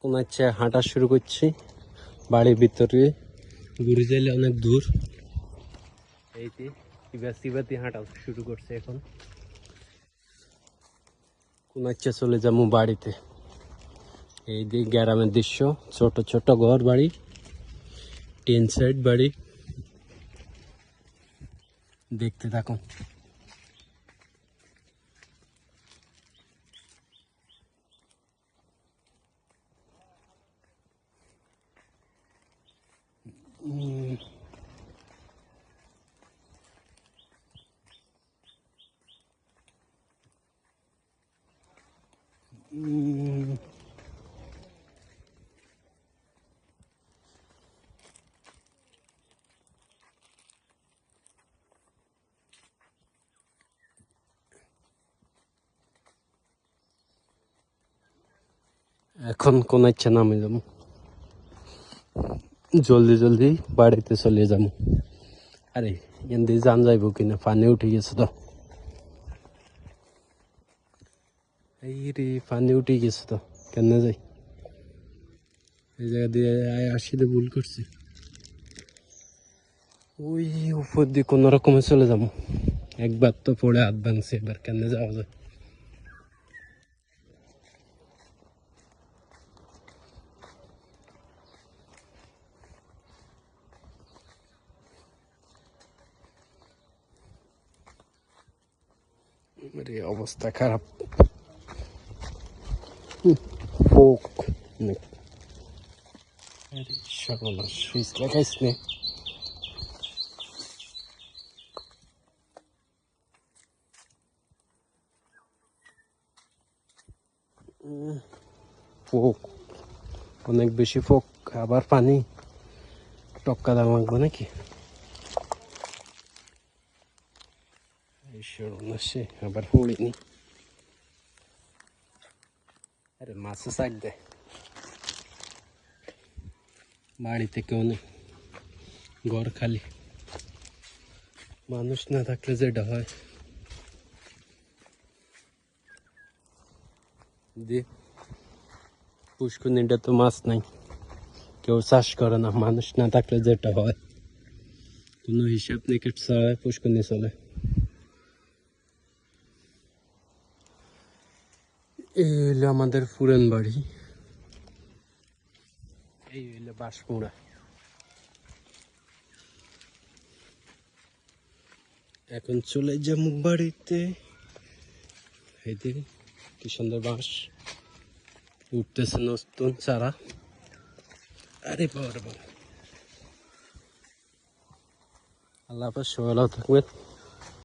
কোন হচ্ছে হাঁটা শুরু করছি বাড়ির ভিতরে, ঘুরে যাইলে অনেক দূর। এইতে চিবাতি হাঁটা শুরু করছে এখন। কোন হচ্ছে চলে যাবো বাড়িতে। এই যে গ্রামের দৃশ্য, ছোট ছোট ঘর বাড়ি, টিন সাইড বাড়ি, দেখতে থাকুন। এখন কোন ইচ্ছা নামে যাবো, জলদি জলদি বাড়িতে চলে যাবো। আরে এমনি জান যাইব কিনা, পানি উঠে গেছে তো। এই রে পানি উঠে গেছে তো, কেন যাই? এই জায়গা দিয়ে আসিতে ভুল করছি। ওই উপর দিয়ে কোনো রকমে চলে যাবো। একবার তো পড়ে হাত ভাঙছে, এবার কেন যাওয়া যায়? আরে অবস্থা খারাপ। ফোক সর্বনাশ, সুইচ লাগাইস নে। ফোক, অনেক বেশি ফোক, আবার পানি টক্কা দাম লাগবে নাকি? সর্বনাশে আবার পড়িনি। আরে মাছে চাক দেয়, বাড়িতে কেউ নেই, ঘর খালি। মানুষ না থাকলে যেটা হয়। দিয়ে পুষ্করণীটা তো মাছ নাই, কেউ চাষ করে না। মানুষ না থাকলে যেটা হয়, কোনো হিসাব নিকেট ছাড়াই পুষ্করণী চলে। এই হইলো আমাদের পুরান বাড়ি, এই হইলো বাঁশমুড়া। এখন চলে যাবো বাড়িতে। এই দিন কি সুন্দর বাঁশ উঠতেছে, নতুন চারা। আরে বাবা, আল্লাহ হাফেজ, সবাই ভালো থাকবেন।